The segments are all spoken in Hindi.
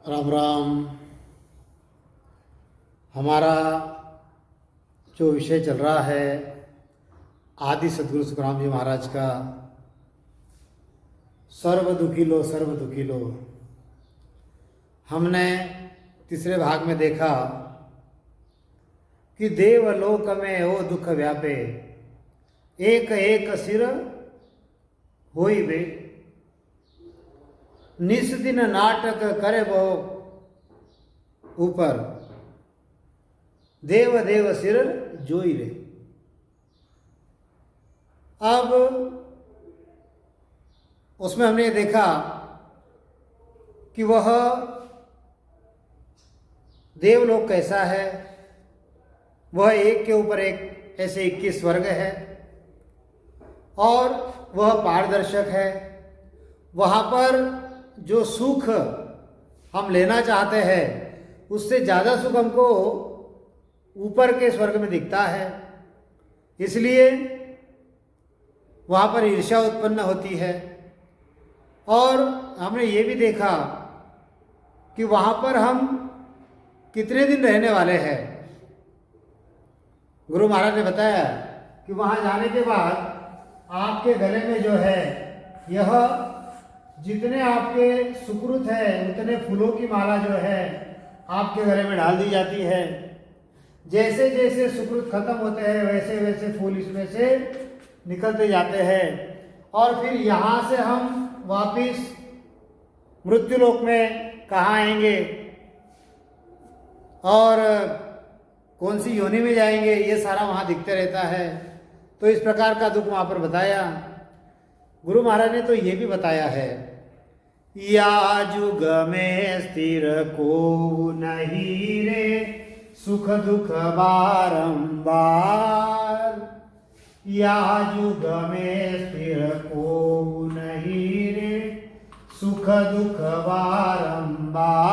राम राम। हमारा जो विषय चल रहा है आदि सद्गुरु सुखराम जी महाराज का सर्व दुखी लो सर्व दुखी लो। हमने तीसरे भाग में देखा कि देवलोक में ओ दुख व्यापे एक एक सिर होई बे, निस दिन नाटक करे वो ऊपर देव देव सिर जोई रे। अब उसमें हमने देखा कि वह देवलोक कैसा है। वह एक के ऊपर एक ऐसे 21 स्वर्ग है और वह पारदर्शक है। वहाँ पर जो सुख हम लेना चाहते हैं उससे ज़्यादा सुख हमको ऊपर के स्वर्ग में दिखता है, इसलिए वहाँ पर ईर्ष्या उत्पन्न होती है। और हमने ये भी देखा कि वहाँ पर हम कितने दिन रहने वाले हैं। गुरु महाराज ने बताया कि वहाँ जाने के बाद आपके गले में जो है यह जितने आपके सुकृत है उतने फूलों की माला जो है आपके गले में डाल दी जाती है। जैसे जैसे सुकृत खत्म होते हैं वैसे वैसे फूल इसमें से निकलते जाते हैं और फिर यहाँ से हम वापिस मृत्युलोक में कहाँ आएंगे और कौन सी योनि में जाएंगे, ये सारा वहाँ दिखते रहता है। तो इस प्रकार का दुख वहाँ पर बताया। गुरु महाराज ने तो ये भी बताया है, या जुग में स्थिर को नहीं रे सुख दुख बारंबार, या जुग में स्थिर को नहीं रे सुख दुख बारंबार।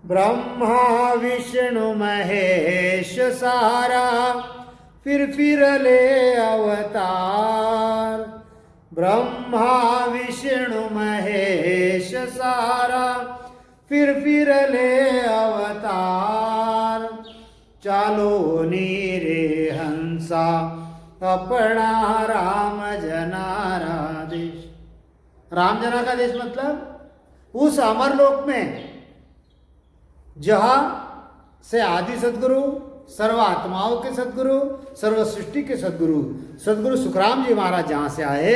ब्रह्मा विष्णु महेश सारा फिर ले अवतार। ब्रह्मा विष्णु महेश सारा फिर ले अवतार। चालो नीरे हंसा अपना राम जनारा देश। राम जना का देश मतलब उस अमरलोक में जहाँ से आदि सद्गुरु, सर्व आत्माओं के सद्गुरु, सर्व सृष्टि के सद्गुरु सद्गुरु सुखराम जी महाराज जहाँ से आए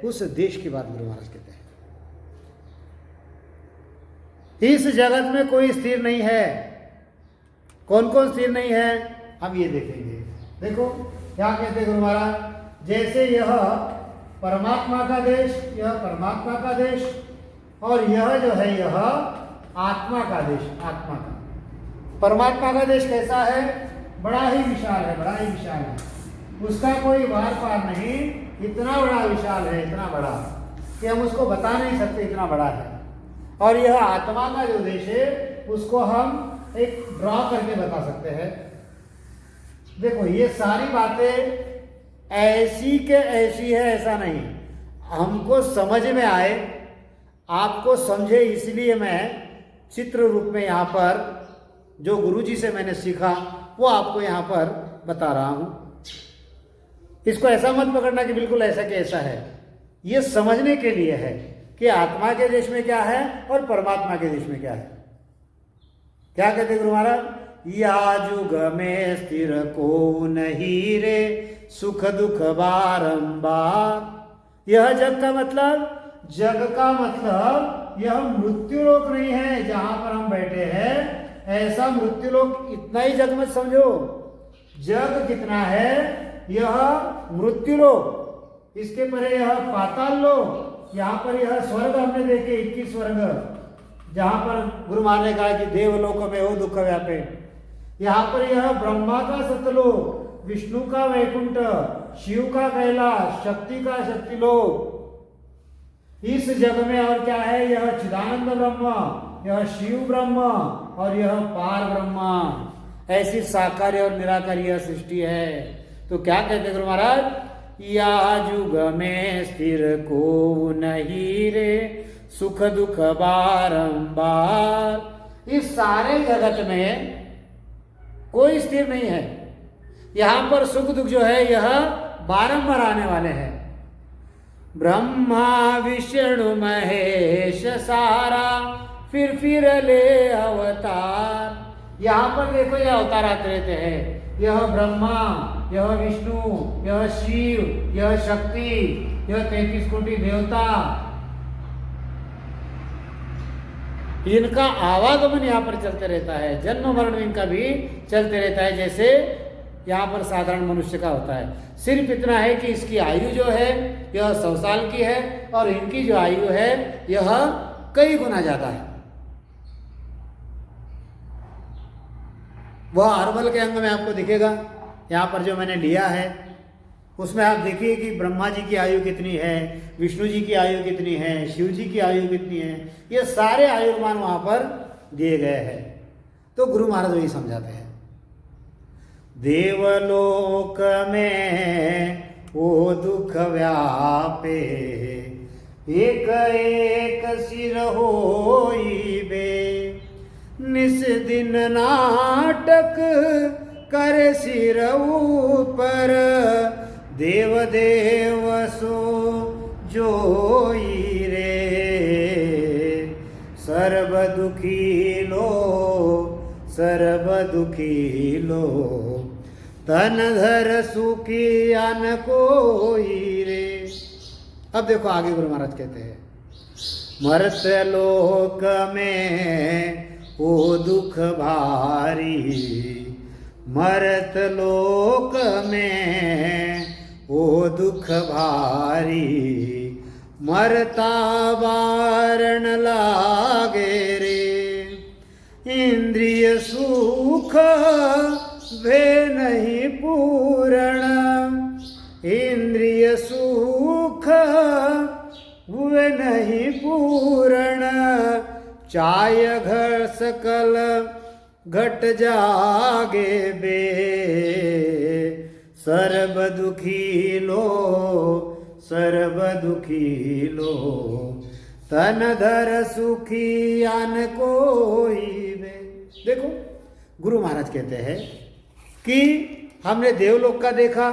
उस देश की बात गुरु महाराज कहते हैं। इस जगत में कोई स्थिर नहीं है। कौन कौन स्थिर नहीं है हम ये देखेंगे। देखो क्या कहते हैं गुरु महाराज, जैसे यह परमात्मा का देश, यह परमात्मा का देश और यह जो है यह आत्मा का देश, आत्मा का। परमात्मा का देश कैसा है? बड़ा ही विशाल है, बड़ा ही विशाल है। उसका कोई वार पार नहीं, इतना बड़ा विशाल है, इतना बड़ा कि हम उसको बता नहीं सकते, इतना बड़ा है। और यह आत्मा का जो देश है उसको हम एक ड्रॉ करके बता सकते हैं। देखो ये सारी बातें ऐसी के ऐसी है, ऐसा नहीं। हमको समझ में आए, आपको समझे, इसलिए मैं चित्र रूप में यहाँ पर जो गुरुजी से मैंने सीखा वो आपको यहाँ पर बता रहा हूँ। इसको ऐसा मत पकड़ना कि बिल्कुल ऐसा कि ऐसा है। ये समझने के लिए है कि आत्मा के देश में क्या है और परमात्मा के देश में क्या है। क्या कहते गुरु महाराज, या जुग में स्थिर को नहीं रे सुख दुख बारंबार। यह जग का मतलब, जग का मतलब यह मृत्युलोक नहीं है जहां पर हम बैठे हैं। ऐसा मृत्युलोक इतना ही जग मत समझो। जग कितना है, यह मृत्युलोक, इसके परे यह पाताल लोक, यहाँ पर यह स्वर्ग हमने देखे 21 स्वर्ग, जहां पर गुरु महाराज ने कहा कि देवलोक में हो दुख व्यापे। यहाँ पर यह ब्रह्मा का सतलोक, विष्णु का वैकुंठ, शिव का कैलाश, शक्ति का शक्तिलोक। इस जग में और क्या है, यह चिदानंद ब्रह्म, यह शिव ब्रह्म और यह पार ब्रह्म। ऐसी साकार और निराकार यह सृष्टि है। तो क्या कहते गुरु महाराज, या जुग में स्थिर को नहीं रे सुख दुख बारंबार। इस सारे जगत में कोई स्थिर नहीं है। यहां पर सुख दुख जो है यह बारंबार आने वाले हैं। ब्रह्मा विष्णु महेश सारा फिर ले अवतार। यहां पर देखो ये अवतार आते रहते हैं। यह ब्रह्मा, यह विष्णु, यह शिव, यह शक्ति, यह 33 कोटि देवता, इनका आवागमन यहाँ पर चलते रहता है। जन्म मरण इनका भी चलते रहता है, जैसे यहाँ पर साधारण मनुष्य का होता है। सिर्फ इतना है कि इसकी आयु जो है यह 100 साल की है और इनकी जो आयु है यह कई गुना ज्यादा है। वह अरबल के अंग में आपको दिखेगा। यहाँ पर जो मैंने लिया है उसमें आप देखिए कि ब्रह्मा जी की आयु कितनी है, विष्णु जी की आयु कितनी है, शिव जी की आयु कितनी है, ये सारे आयुर्मान वहां पर दिए गए हैं। तो गुरु महाराज वही समझाते हैं। देवलोक में वो दुख व्यापे, एक एक सिर होई बे, निस दिन नाटक कर सिर ऊपर, देव देव सो जोई रे, सर्व दुखी लो सर्व दुखी लो, तन धर सुखी अन कोई रे। अब देखो आगे गुरु महाराज कहते हैं, मर्त लोक में ओ दुख भारी, मर्त लोक में ओ दुख भारी, मरता वारण लागे रे, इंद्रिय सुख वे नहीं पूर्ण, इंद्रिय सुख वे नहीं पूर्ण, चाय घर सकल घट जागे बे, सर्व दुखी लो सर्व दुखी लो, तन धर सुखी अन कोई बे। देखो गुरु महाराज कहते हैं कि हमने देवलोक का देखा,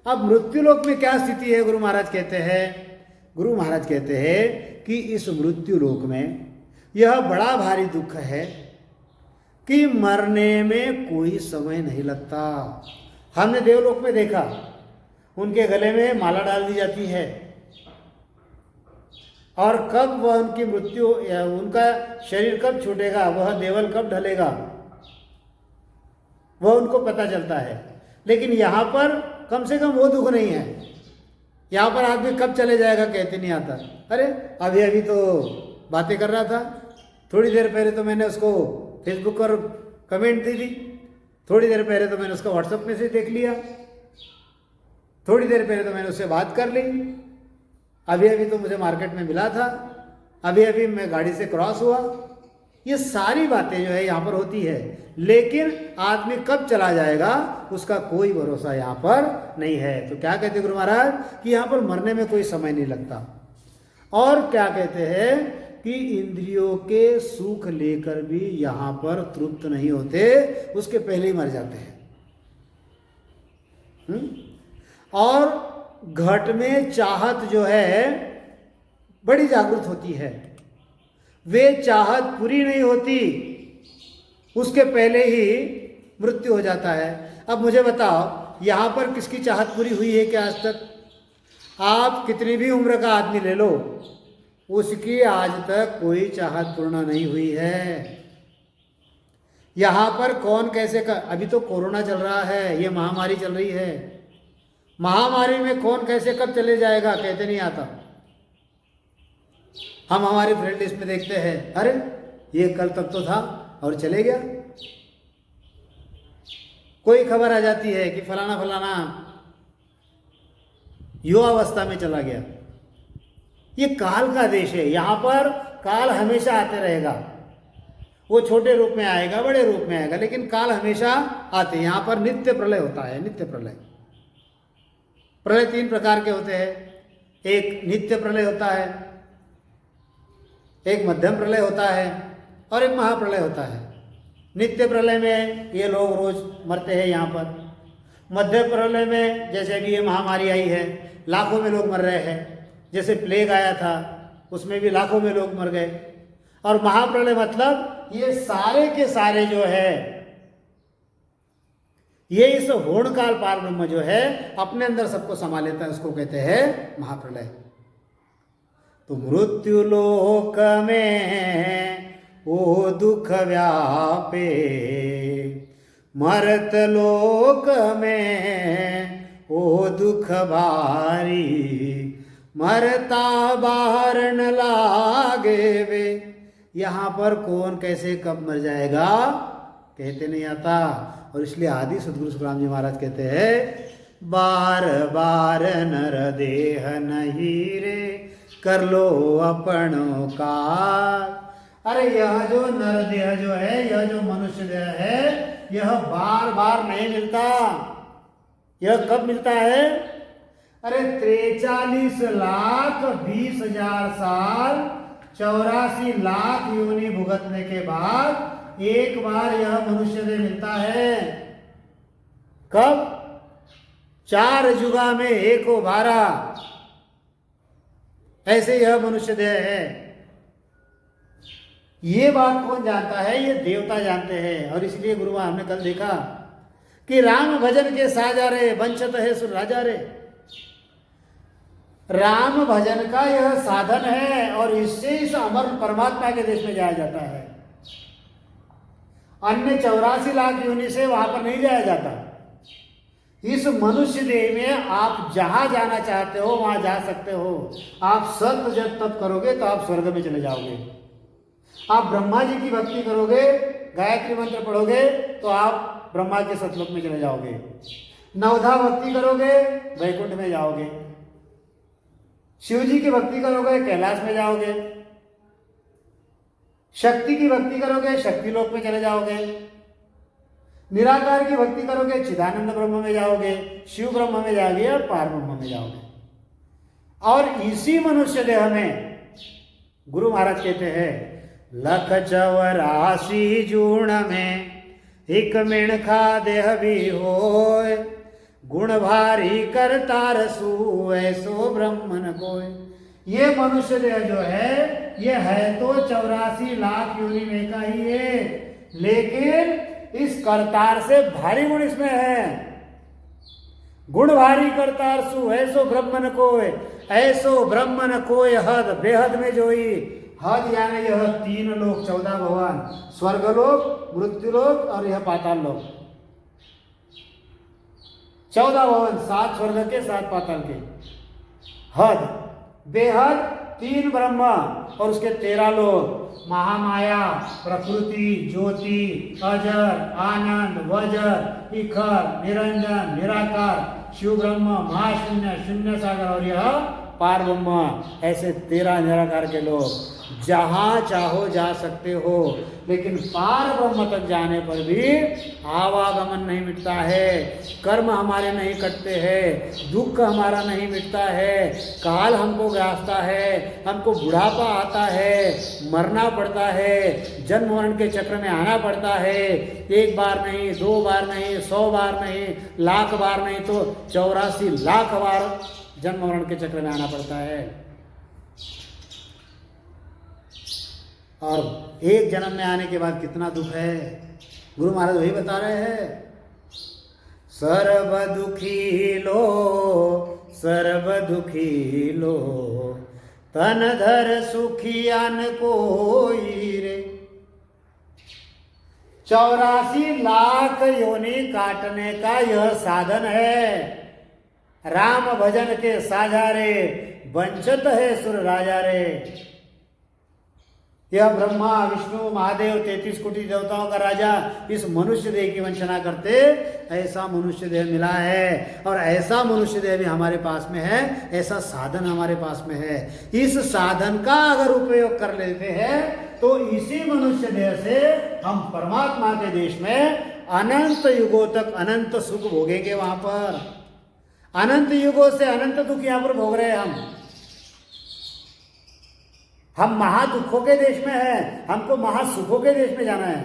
अब मृत्युलोक में क्या स्थिति है। गुरु महाराज कहते हैं कि इस मृत्युलोक में यह बड़ा भारी दुख है कि मरने में कोई समय नहीं लगता। हमने देवलोक में देखा, उनके गले में माला डाल दी जाती है और कब वह उनकी मृत्यु या उनका शरीर कब छूटेगा, वह देवल कब ढलेगा, वह उनको पता चलता है। लेकिन यहाँ पर कम से कम वो दुख नहीं है। यहाँ पर आदमी कब चले जाएगा कहते नहीं आता। अरे अभी अभी तो बातें कर रहा था, थोड़ी देर पहले तो मैंने उसको फेसबुक पर कमेंट दी थी, थोड़ी देर पहले तो मैंने उसका व्हाट्सएप मैसेज देख लिया, थोड़ी देर पहले तो मैंने उससे बात कर ली, अभी अभी तो मुझे मार्केट में मिला था, अभी अभी मैं गाड़ी से क्रॉस हुआ। ये सारी बातें जो है यहाँ पर होती है, लेकिन आदमी कब चला जाएगा उसका कोई भरोसा यहाँ पर नहीं है। तो क्या कहते गुरु महाराज कि यहाँ पर मरने में कोई समय नहीं लगता। और क्या कहते हैं कि इंद्रियों के सुख लेकर भी यहाँ पर तृप्त नहीं होते, उसके पहले ही मर जाते हैं। और घट में चाहत जो है बड़ी जागृत होती है, वे चाहत पूरी नहीं होती, उसके पहले ही मृत्यु हो जाता है। अब मुझे बताओ यहाँ पर किसकी चाहत पूरी हुई है क्या आज तक? आप कितनी भी उम्र का आदमी ले लो, उसकी आज तक कोई चाहत पूर्ण नहीं हुई है। यहाँ पर कौन कैसे अभी तो कोरोना चल रहा है, ये महामारी चल रही है, महामारी में कौन कैसे कब चले जाएगा कहते नहीं आता। हम हमारी फ्रेंड लिस्ट में देखते हैं, अरे ये कल तक तो था और चले गया। कोई खबर आ जाती है कि फलाना फलाना युवावस्था में चला गया। ये काल का देश है, यहाँ पर काल हमेशा आते रहेगा। वो छोटे रूप में आएगा, बड़े रूप में आएगा, लेकिन काल हमेशा आते हैं। यहाँ पर नित्य प्रलय होता है, नित्य प्रलय। प्रलय 3 प्रकार के होते हैं। एक नित्य प्रलय होता है, एक मध्यम प्रलय होता है और एक महाप्रलय होता है। नित्य प्रलय में ये लोग रोज मरते हैं यहाँ पर। मध्य प्रलय में जैसे अभी ये महामारी आई है, लाखों में लोग मर रहे हैं। जैसे प्लेग आया था, उसमें भी लाखों में लोग मर गए। और महाप्रलय मतलब ये सारे के सारे जो है, ये इस होर्ण काल पार ब्रह्म जो है अपने अंदर सबको समा लेता है, उसको कहते हैं महाप्रलय। तो मृत्यु लोक में ओ दुख व्यापे, मरत लोक में ओ दुख भारी, मरता बार न लागे वे। यहाँ पर कौन कैसे कब मर जाएगा कहते नहीं आता। और इसलिए आदि सदगुरु सुखराम जी महाराज कहते हैं, बार बार नर देह नहीं रे, कर लो अपनों का। अरे यह जो नर देह जो है, यह जो मनुष्य देह है, यह बार बार नहीं मिलता। यह कब मिलता है? अरे 43,20,000 साल 84 लाख योनि भुगतने के बाद एक बार यह मनुष्य देह मिलता है। कब? 4 जुगा में 1/12 ऐसे यह मनुष्य देह है। ये बात कौन जानता है? ये देवता जानते हैं। और इसलिए गुरुवा हमने कल देखा कि राम भजन के साजा रे, वंशत है सुर राजा रे। राम भजन का यह साधन है और इससे इस अमर परमात्मा के देश में जाया जाता है। अन्य 84 लाख योनि से वहां पर नहीं जाया जाता। इस मनुष्य देह में आप जहां जाना चाहते हो वहां जा सकते हो। आप सत जब तप करोगे तो आप स्वर्ग में चले जाओगे। आप ब्रह्मा जी की भक्ति करोगे, गायत्री मंत्र पढ़ोगे तो आप ब्रह्मा के सतलोक में चले जाओगे। नवधा भक्ति करोगे वैकुंठ में जाओगे। शिव जी की भक्ति करोगे कैलाश में जाओगे। शक्ति की भक्ति करोगे शक्ति लोक में चले जाओगे। निराकार की भक्ति करोगे चिदानंद ब्रह्म में जाओगे, शिव ब्रह्म में जाओगे और पार ब्रह्म में जाओगे। और इसी मनुष्य देह में गुरु महाराज कहते हैं, लख 84 जूण में एक मिणखा देह भी होय, गुण भारी करता रसू ऐसो ब्रह्मन कोय। ये मनुष्य देह जो है ये है तो 84 लाख योनि में का ही है, लेकिन इस करतार से भारी गुण इसमें है। गुण भारी करतार सु ऐसो ब्रह्मन कोय, ऐसो ब्रह्मन कोय हद बेहद में जोई। हद यानी यह 3 लोक 14 भवन, स्वर्गलोक, मृत्युलोक और यह पाताल लोक। 14 भवन, 7 स्वर्ग के 7 पाताल के। हद बेहद 3 ब्रह्म और उसके 13 लोक, महामाया, प्रकृति, ज्योति, अजर, आनंद, वजर, इखर, निरंजन, निराकार, शिव ब्रह्म, महाशून्य, शून्य सागर और यह पार ब्रह्म। ऐसे 13 निराकार के लोग जहां चाहो जा सकते हो, लेकिन पार ब्रह्म तक जाने पर भी आवागमन नहीं मिटता है, कर्म हमारे नहीं कटते हैं, दुख हमारा नहीं मिटता है, काल हमको ग्रासता है, हमको बुढ़ापा आता है, मरना पड़ता है, जन्म मरण के चक्र में आना पड़ता है। 1 बार नहीं, 2 बार नहीं, 100 बार नहीं, लाख बार नहीं तो 84 लाख बार जन्म मरण के चक्र में आना पड़ता है। और एक जन्म में आने के बाद कितना दुख है, गुरु महाराज वही बता रहे हैं। सर्व दुखी लो, सर्व दुखी लो, तन धर सुखियान कोई रे। 84 लाख योनि काटने का यह साधन है। राम भजन के साझा रे, वंचित है सुर राजा रे। यह ब्रह्मा विष्णु महादेव 33 कोटि देवताओं का राजा इस मनुष्य देह की वंचना करते, ऐसा मनुष्य देह मिला है। और ऐसा मनुष्य देह भी हमारे पास में है, ऐसा साधन हमारे पास में है। इस साधन का अगर उपयोग कर लेते हैं तो इसी मनुष्य देह से हम परमात्मा के देश में अनंत युगों तक अनंत सुख भोगेंगे। वहां पर अनंत युगों से अनंत दुख यहां पर भोग रहे हैं हम महादुखों के देश में हैं, हमको महासुखों के देश में जाना है।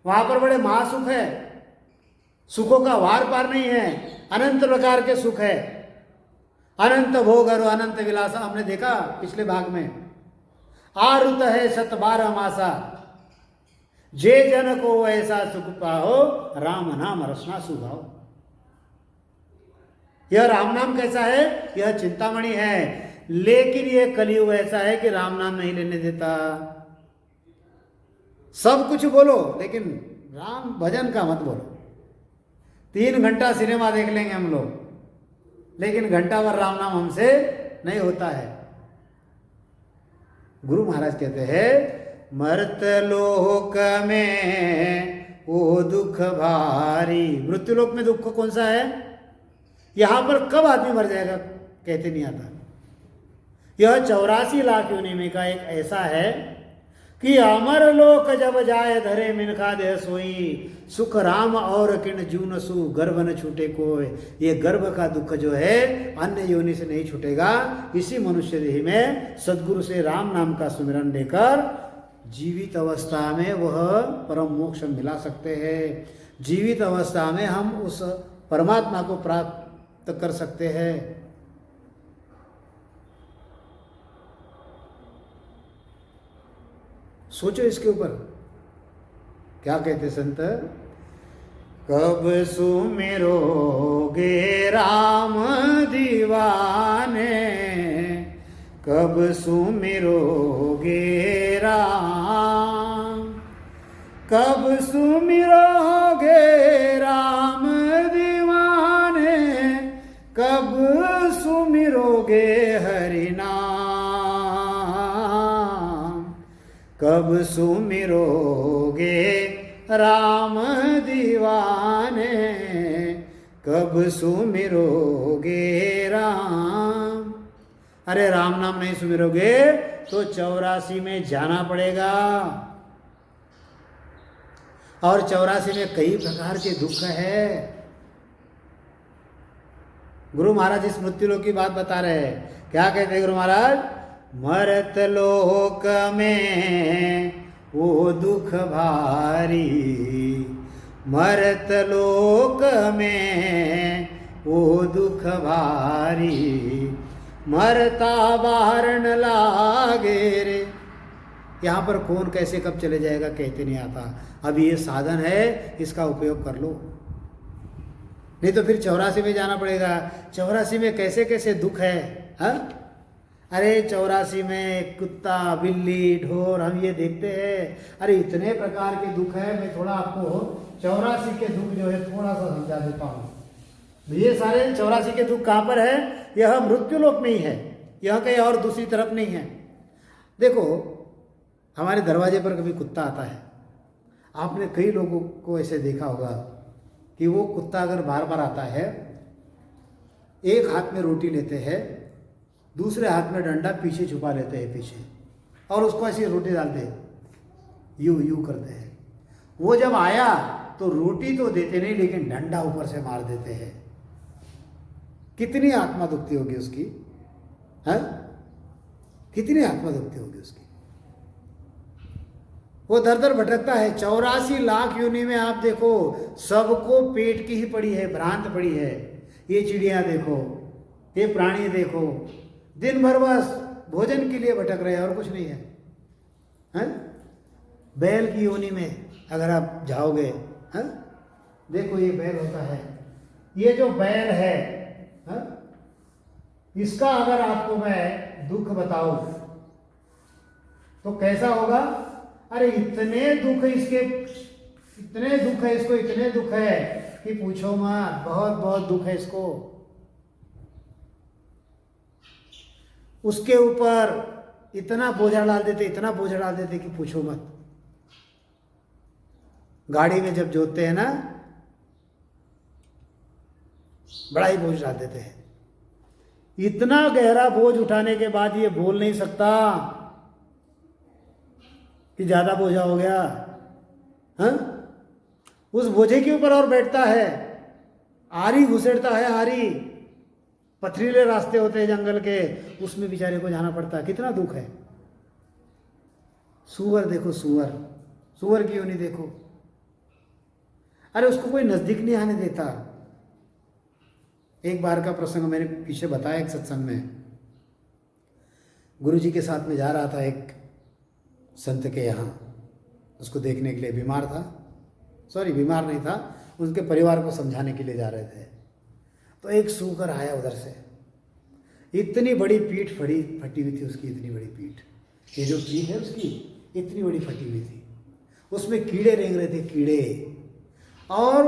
वहां पर बड़े महासुख है, सुखों का वार पार नहीं है, अनंत प्रकार के सुख है, अनंत भोग और अनंत विलासा। हमने देखा पिछले भाग में, आरुत है सत 12 मासा, जे जन को ऐसा सुख पाओ, राम नाम रसना सुभाओ। यह राम नाम कैसा है? यह चिंतामणि है, लेकिन यह कलयुग ऐसा है कि राम नाम नहीं लेने देता। सब कुछ बोलो लेकिन राम भजन का मत बोलो। 3 घंटा सिनेमा देख लेंगे हम लोग, लेकिन घंटा भर राम नाम हमसे नहीं होता है। गुरु महाराज कहते हैं, मर्त लोक में वो दुख भारी। मृत्युलोक में दुख कौन सा है? यहां पर कब आदमी मर जाएगा कहते नहीं आता। यह 84 लाख योनि में का एक ऐसा है कि अमर लोक जब जाए धरे मिनखा देह सोई, सुख राम और किण जून सु, गर्भ न छूटे कोई। ये गर्भ का दुख जो है अन्य योनि से नहीं छूटेगा। इसी मनुष्य देह में सदगुरु से राम नाम का सुमिरन लेकर जीवित अवस्था में वह परम मोक्ष मिला सकते हैं। जीवित अवस्था में हम उस परमात्मा को प्राप्त कर सकते हैं। सोचो इसके ऊपर क्या कहते संत, कब सुमिरोगे राम दीवाने, कब सुमिरोगे राम, कब सुमिरोगे राम दीवाने, कब सुमिरोगे हरि नाम, कब सुमिरोगे राम दीवाने, कब सुमिरोगे राम। अरे राम नाम नहीं सुमिरोगे तो 84 में जाना पड़ेगा। और 84 में कई प्रकार के दुख है। गुरु महाराज इस मृत्युलोक की बात बता रहे हैं। क्या कहते हैं गुरु महाराज? मरत लोक में वो दुख भारी, मरत लोक में वो दुख भारी, मरता बाहर न लागे रे। यहाँ पर कौन कैसे कब चले जाएगा कहते नहीं आता। अभी ये साधन है, इसका उपयोग कर लो, नहीं तो फिर 84 में जाना पड़ेगा। 84 में कैसे कैसे दुख है, हा? अरे 84 में कुत्ता बिल्ली ढोर हम ये देखते हैं। अरे इतने प्रकार के दुख है। मैं थोड़ा आपको 84 के दुख जो है थोड़ा सा समझा देता हूँ। ये सारे 84 के दुख कहाँ पर है? यह मृत्युलोक में ही है, यह कहीं और दूसरी तरफ नहीं है। देखो हमारे दरवाजे पर कभी कुत्ता आता है, आपने कई लोगों को ऐसे देखा होगा कि वो कुत्ता अगर बार बार आता है, एक हाथ में रोटी लेते हैं, दूसरे हाथ में डंडा पीछे छुपा लेते हैं पीछे, और उसको ऐसी रोटी डालते हैं, यूं यूं करते हैं। वो जब आया तो रोटी तो देते नहीं, लेकिन डंडा ऊपर से मार देते हैं। कितनी आत्मा दुखती होगी उसकी, है? कितनी आत्मा दुखती होगी उसकी। वो दर दर भटकता है। 84 लाख योनि में आप देखो, सबको पेट की ही पड़ी है, भ्रांत पड़ी है। ये चिड़िया देखो, ये प्राणी देखो, दिन भर बस भोजन के लिए भटक रहे हैं और कुछ नहीं है, हैं? बैल की योनि में अगर आप जाओगे, हैं? देखो ये बैल होता है, ये जो बैल है, हैं? इसका अगर आपको मैं दुख बताऊं तो कैसा होगा? अरे इतने दुख इसके, इतने दुख है इसको, इतने दुख है कि पूछो मत। बहुत बहुत दुख है इसको। उसके ऊपर इतना बोझा डाल देते, इतना बोझा डाल देते कि पूछो मत। गाड़ी में जब जोतते हैं ना, बड़ा ही बोझ डाल देते हैं। इतना गहरा बोझ उठाने के बाद ये बोल नहीं सकता कि ज्यादा बोझा हो गया, हाँ? उस बोझे के ऊपर और बैठता है, आरी घुसेड़ता है, आरी। पथरीले रास्ते होते हैं जंगल के, उसमें बेचारे को जाना पड़ता है। कितना दुख है। सुअर देखो, सुअर, सुअर की योनि देखो, अरे उसको कोई नजदीक नहीं आने देता। एक बार का प्रसंग मैंने पीछे बताया एक सत्संग में, गुरु जी के साथ में जा रहा था एक संत के यहाँ, उसको देखने के लिए, बीमार था, सॉरी बीमार नहीं था, उनके परिवार को समझाने के लिए जा रहे थे। तो एक सूकर आया उधर से, इतनी बड़ी पीठ फटी हुई थी उसकी, इतनी बड़ी पीठ, ये जो पीठ है उसकी इतनी बड़ी फटी हुई थी, उसमें कीड़े रेंग रहे थे, कीड़े। और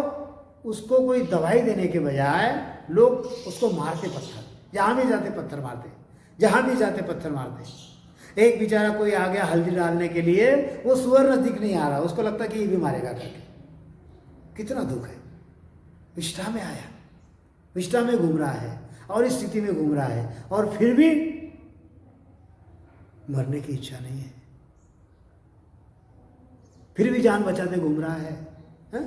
उसको कोई दवाई देने के बजाय लोग उसको मारते पत्थर, जहाँ भी जाते पत्थर मारते, जहाँ भी जाते पत्थर मारते। एक बेचारा कोई आ गया हल्दी डालने के लिए, वो सुअर नजदीक नहीं आ रहा, उसको लगता कि ये भी मारेगा करके। कितना दुख है, विष्ठा में आया, विष्ठा में घूम रहा है और इस स्थिति में घूम रहा है, और फिर भी मरने की इच्छा नहीं है, फिर भी जान बचाते घूम रहा है, हा?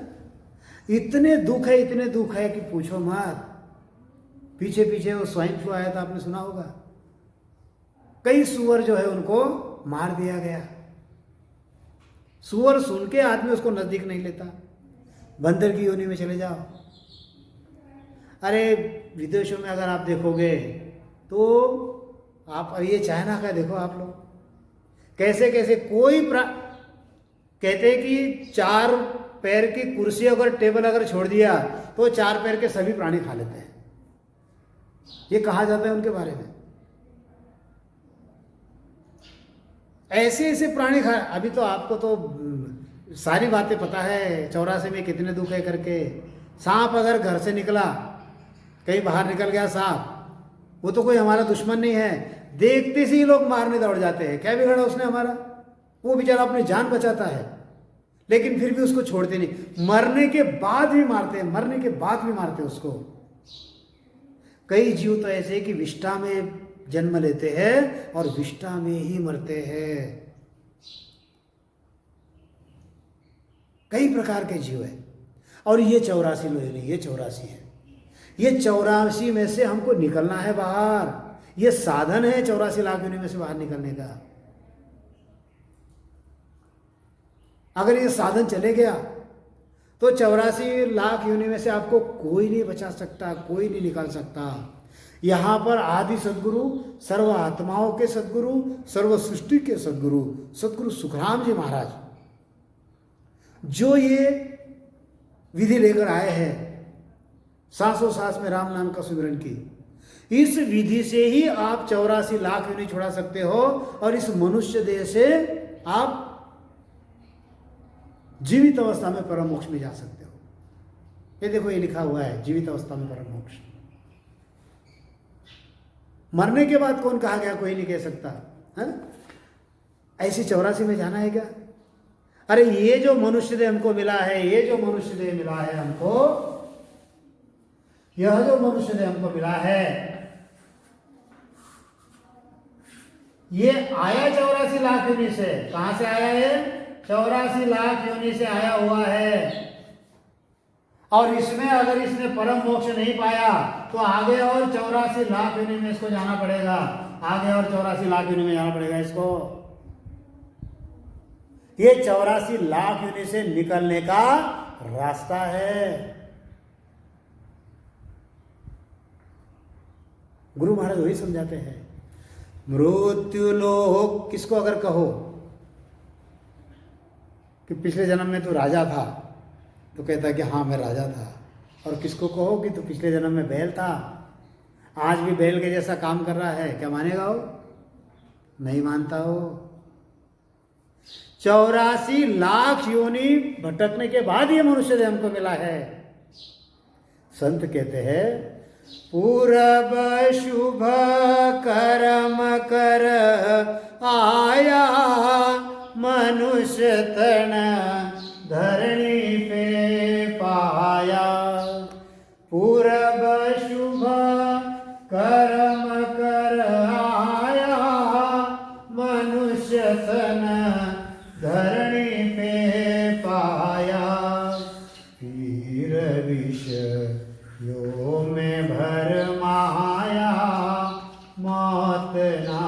इतने दुख है, इतने दुख है कि पूछो मत। पीछे पीछे वो स्वाइन फ्लू आया था, आपने सुना होगा, कई सुअर जो है उनको मार दिया गया। सुअर सुन के आदमी उसको नजदीक नहीं लेता, बंदर की योनि में चले जाओ। अरे विदेशों में अगर आप देखोगे तो आप ये चाइना का देखो आप लोग, कैसे कैसे कोई कहते हैं कि 4 पैर की कुर्सी अगर टेबल अगर छोड़ दिया तो 4 पैर के सभी प्राणी खा लेते हैं, ये कहा जाता है उनके बारे में। ऐसे ऐसे प्राणी खा, अभी तो आपको तो सारी बातें पता है 84 में कितने दुख है करके। सांप अगर घर से निकला, कहीं बाहर निकल गया सांप, वो तो कोई हमारा दुश्मन नहीं है, देखते से ही लोग मारने दौड़ जाते हैं। क्या बिगड़ा उसने हमारा, वो बेचारा अपनी जान बचाता है, लेकिन फिर भी उसको छोड़ते नहीं, मरने के बाद भी मारते हैं, मरने के बाद भी मारते उसको। कई जीव तो ऐसे हैं कि विष्ठा में जन्म लेते हैं और विष्ठा में ही मरते हैं। कई प्रकार के जीव है, और ये 84 लोग नहीं, ये 84 है। ये 84 में से हमको निकलना है बाहर, ये साधन है 84 लाख योनि में से बाहर निकलने का। अगर ये साधन चले गया तो 84 लाख योनि में से आपको कोई नहीं बचा सकता, कोई नहीं निकाल सकता। यहाँ पर आदि सदगुरु, सर्व आत्माओं के सदगुरु, सर्व सृष्टि के सदगुरु, सदगुरु सुखराम जी महाराज, जो ये विधि लेकर आए हैं, सांसों सांस में राम नाम का सुमिरन की, इस विधि से ही आप 84 लाख योनि छुड़ा सकते हो, और इस मनुष्य देह से आप जीवित अवस्था में परम मोक्ष में जा सकते हो। ये देखो, ये लिखा हुआ है, जीवित अवस्था में परम मोक्ष। मरने के बाद कौन कहा गया, कोई नहीं कह सकता है? ऐसी 84 में जाना है क्या? अरे ये जो मनुष्य देह हमको मिला है, ये जो मनुष्य देह मिला है हमको, यह जो मनुष्य देह हमको मिला है, ये आया 84 लाख योनि से। कहां से आया है? 84 लाख योनि से आया हुआ है। और इसमें अगर इसने परम मोक्ष नहीं पाया तो आगे और 84 लाख योनि में इसको जाना पड़ेगा, आगे और 84 लाख योनि में जाना पड़ेगा इसको। ये 84 लाख योनि से निकलने का रास्ता है। गुरु महाराज वही समझाते हैं। मृत्यु लोक किसको अगर कहो कि पिछले जन्म में तू राजा था, तो कहता है कि हाँ मैं राजा था। और किसको कहो कि तू पिछले जन्म में बैल था, आज भी बैल के जैसा काम कर रहा है, क्या मानेगा वो? नहीं मानता हो। 84 लाख योनि भटकने के बाद ये मनुष्य देह हमको मिला है। संत कहते हैं, पूरब शुभ कर्म कर आया मनुष्य तन धरणी पे पाया। पूरब शुभ कर्म कर आया मनुष्य तन धरणी पे पाया। पीर विषयों में भर माया मौत ना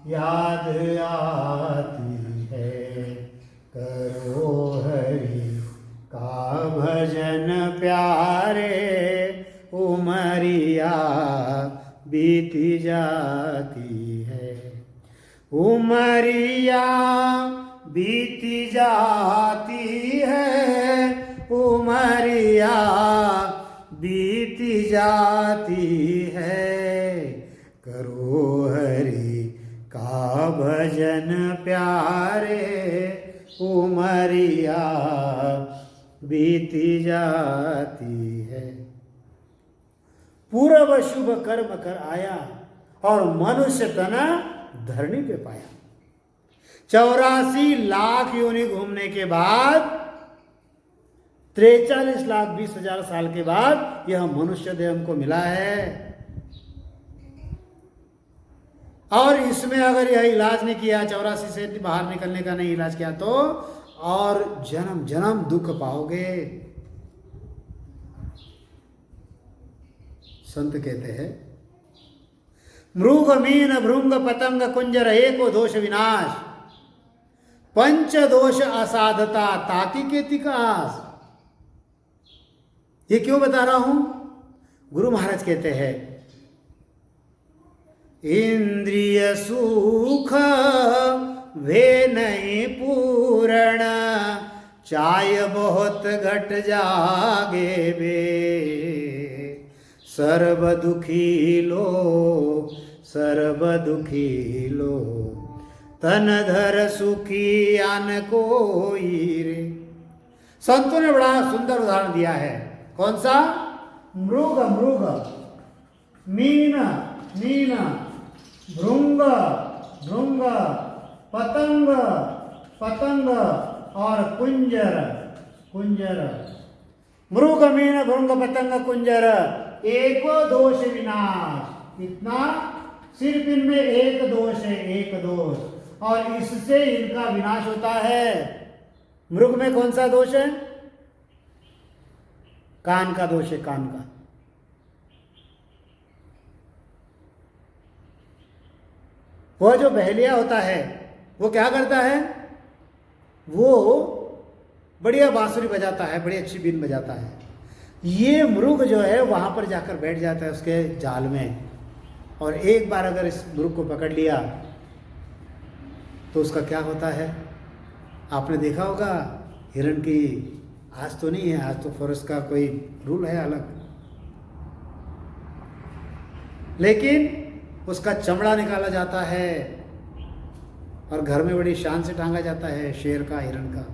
याद आती बीती जाती है, उमरिया बीती जाती है, उमरिया बीती जाती है, करो हरि का भजन प्यारे, उमरिया बीती जाती है। पूर्व शुभ कर्म कर आया और मनुष्य तना धरणी पे पाया। 84 लाख योनि घूमने के बाद 43,20,000 साल के बाद यह मनुष्य देह हमको मिला है। और इसमें अगर यह इलाज नहीं किया, 84 से बाहर निकलने का नहीं इलाज किया, तो और जन्म जन्म दुख पाओगे। संत कहते हैं, मृग मीन भृंग पतंग कुंजर एको दोष विनाश, पंच दोष असाधता ताति केति कास। ये क्यों बता रहा हूं? गुरु महाराज कहते हैं, इंद्रिय सुख वे नहीं पूर्ण, चाय बहुत घट जागे बे, सर्व दुखी लो सर्व दुखी लो, तन धर सुखी आन कोई रे। संतों ने बड़ा सुंदर उदाहरण दिया है। कौन सा? मृग मृग, मीन मीन, भृंग भृंग, पतंग पतंग और कुंजर कुंजर। मृग मीन भृंग पतंग कुंजर, एको दोष विनाश। इतना सिर्फ इनमें एक दोष है, एक दोष, और इससे इनका विनाश होता है। मृग में कौन सा दोष है? कान का दोष है, कान का। वह जो बहेलिया होता है वो क्या करता है? वो बढ़िया बांसुरी बजाता है, बड़ी अच्छी बीन बजाता है। ये मृग जो है वहां पर जाकर बैठ जाता है उसके जाल में, और एक बार अगर इस मृग को पकड़ लिया तो उसका क्या होता है? आपने देखा होगा, हिरण की आज तो नहीं है, आज तो फॉरेस्ट का कोई रूल है अलग, लेकिन उसका चमड़ा निकाला जाता है और घर में बड़ी शान से टांगा जाता है, शेर का, हिरण का।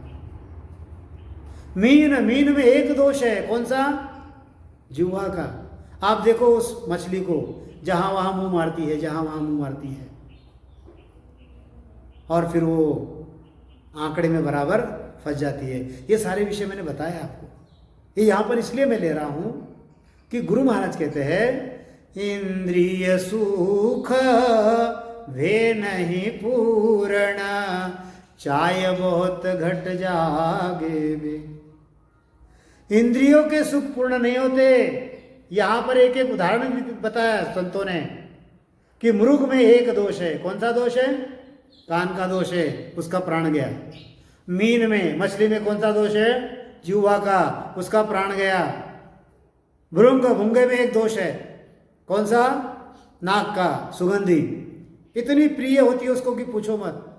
मीन मीन में एक दोष है, कौन सा? जिह्वा का। आप देखो उस मछली को, जहां वहां मुंह मारती है, जहां वहां मुंह मारती है, और फिर वो आंकड़े में बराबर फंस जाती है। ये सारे विषय मैंने बताया आपको। ये यहां पर इसलिए मैं ले रहा हूं कि गुरु महाराज कहते हैं, इंद्रिय सुख वे नहीं पूर्ण, चाय बहुत घट जागे बे। इंद्रियों के सुख पूर्ण नहीं होते। यहां पर एक एक उदाहरण भी बताया संतों ने कि मृग में एक दोष है। कौन सा दोष है? कान का दोष है, उसका प्राण गया। मीन में, मछली में कौन सा दोष है? जिह्वा का, उसका प्राण गया। भृंग भुंगे में एक दोष है, कौन सा? नाक का, सुगंधी। इतनी प्रिय होती है उसको कि पूछो मत।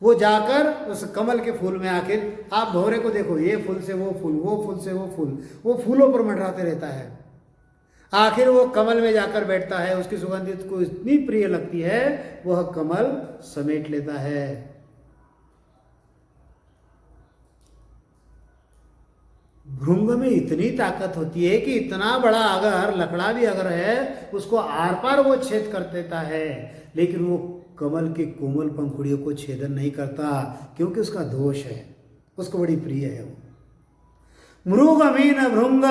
वो जाकर उस कमल के फूल में, आखिर आप भौरे को देखो, ये फूल से वो फूल, वो फूल से वो फूल, वो फूलों पर मंडराते रहता है। आखिर वो कमल में जाकर बैठता है, उसकी सुगंध को इतनी प्रिय लगती है, वह कमल समेट लेता है। भृंग में इतनी ताकत होती है कि इतना बड़ा अगर लकड़ा भी अगर है, उसको आर पार वो छेद कर देता है, लेकिन वो कमल के कोमल पंखुड़ियों को छेदन नहीं करता, क्योंकि उसका दोष है, उसको बड़ी प्रिय है वो। मृग मीन भृंग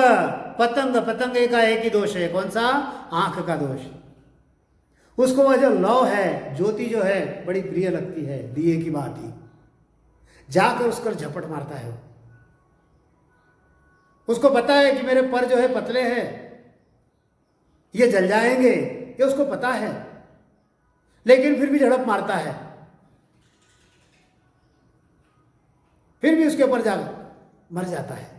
पतंग, पतंग का एक ही दोष है, कौन सा? आंख का दोष। उसको वह जो लौ है, ज्योति जो है, बड़ी प्रिय लगती है, दिए की बात ही। जाकर उसकर झपट मारता है वो। उसको पता है कि मेरे पर जो है पतले हैं, ये जल जाएंगे, ये उसको पता है, लेकिन फिर भी झड़प मारता है, फिर भी उसके ऊपर जाकर मर जाता है।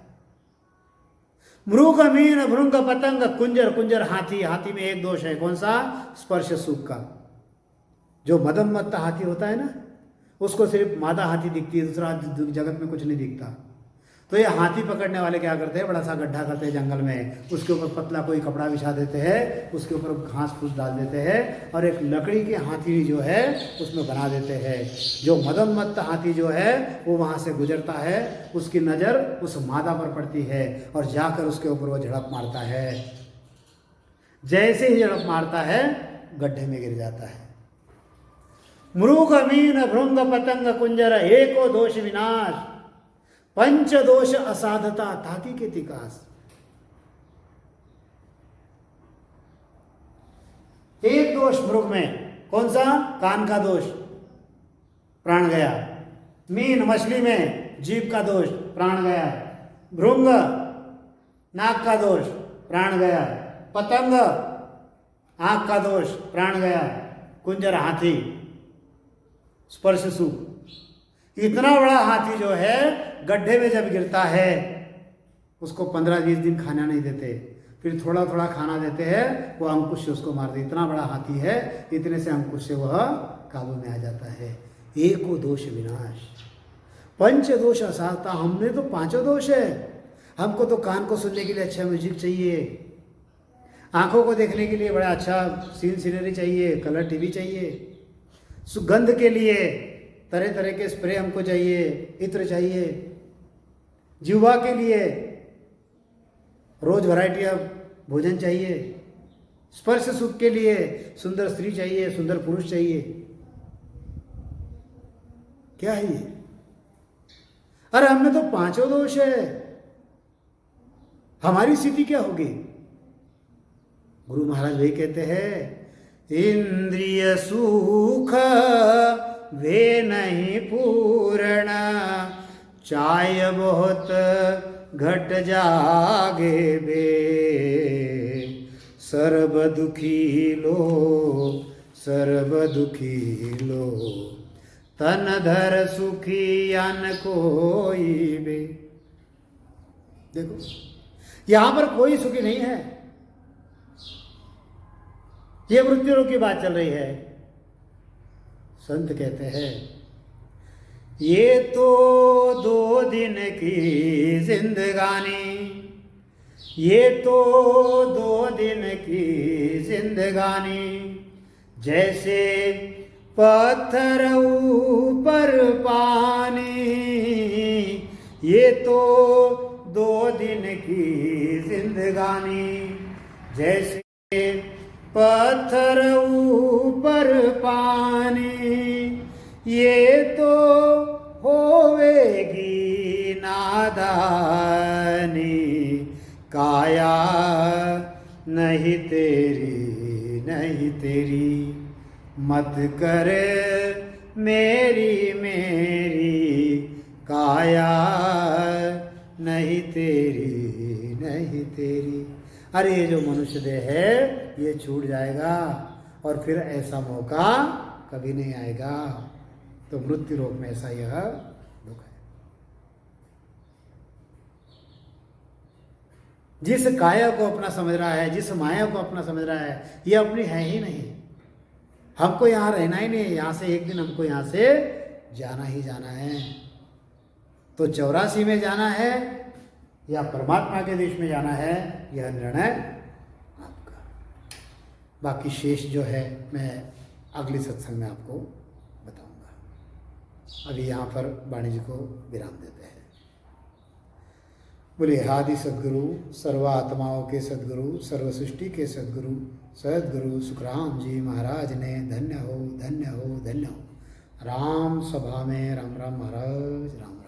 मृग, मीन, भृंग, पतंग, कुंजर, कुंजर हाथी, हाथी में एक दोष है, कौन सा? स्पर्श सुख का। जो मदम मत्ता हाथी होता है ना, उसको सिर्फ मादा हाथी दिखती है, दूसरा जगत में कुछ नहीं दिखता। तो ये हाथी पकड़ने वाले क्या करते हैं, बड़ा सा गड्ढा करते हैं जंगल में, उसके ऊपर पतला कोई कपड़ा बिछा देते हैं, उसके ऊपर घास फूस डाल देते हैं और एक लकड़ी के हाथी जो है उसमें बना देते हैं। जो मदम मत्त हाथी जो है वो वहाँ से गुजरता है, उसकी नज़र उस मादा पर पड़ती है और जाकर उसके ऊपर वो झड़प मारता है। जैसे ही झड़प मारता है गड्ढे में गिर जाता है। मृग, मीन, भृंग, पतंग, कुंजर, एको दोष विनाश, पंच दोष असाधता, ताकि के तिकास। एक दोष मृग में, कौन सा? कान का दोष, प्राण गया। मीन मछली में जीभ का दोष, प्राण गया। भृंग नाक का दोष, प्राण गया। पतंग आंख का दोष, प्राण गया। कुंजर हाथी स्पर्श सुख। इतना बड़ा हाथी जो है गड्ढे में जब गिरता है उसको 15-20 दिन खाना नहीं देते, फिर थोड़ा थोड़ा खाना देते हैं, वो अंकुश से उसको मार दे। इतना बड़ा हाथी है, इतने से अंकुश से वह काबू में आ जाता है। एको दोष विनाश, पंच दोष असाधता। हमने तो पांचों दोष है। हमको तो कान को सुनने के लिए अच्छा म्यूजिक चाहिए, आंखों को देखने के लिए बड़ा अच्छा सीन सीनरी चाहिए, कलर टीवी चाहिए, सुगंध के लिए तरह तरह के स्प्रे हमको चाहिए, इत्र चाहिए, जीवा के लिए रोज वैरायटी ऑफ भोजन चाहिए, स्पर्श सुख के लिए सुंदर स्त्री चाहिए, सुंदर पुरुष चाहिए। क्या है ये? अरे हमें तो पांचों दोष है, हमारी स्थिति क्या होगी? गुरु महाराज वही कहते हैं, इंद्रिय सुख वे नहीं पूर्ण, चाय बहुत घट जागे बे, सर्व दुखी लो, सर्व दुखी लो, तन धर सुखी अन कोई बे। देखो यहां पर कोई सुखी नहीं है, ये मृत्यु रोग की बात चल रही है। संत कहते हैं, ये तो 2 दिन की जिंदगानी, ये तो 2 दिन की जिंदगानी, जैसे पत्थर ऊपर पानी, ये तो 2 दिन की जिंदगानी, जैसे पत्थर ऊपर पानी, ये तो होवेगी नादानी, काया नहीं तेरी, नहीं तेरी, मत कर मेरी मेरी, काया नहीं तेरी, नहीं तेरी। अरे ये जो मनुष्य देह है ये छूट जाएगा और फिर ऐसा मौका कभी नहीं आएगा। तो मृत्यु रोग में ऐसा यह दुख है। जिस काया को अपना समझ रहा है, जिस माया को अपना समझ रहा है, ये अपनी है ही नहीं। हमको यहाँ रहना ही नहीं है, यहाँ से एक दिन हमको यहाँ से जाना ही जाना है। तो 84 में जाना है या परमात्मा के देश में जाना है, यह निर्णय आपका। बाकी शेष जो है मैं अगले सत्संग में आपको बताऊंगा। अभी यहाँ पर वाणी जी को विराम देते हैं। बोले आदि सद्गुरु, सर्वात्माओं के सद्गुरु, सर्व सृष्टि के सद्गुरु, सद्गुरु सुखराम जी महाराज ने धन्य हो, धन्य हो, धन्य हो। राम सभा में राम राम महाराज, राम राम।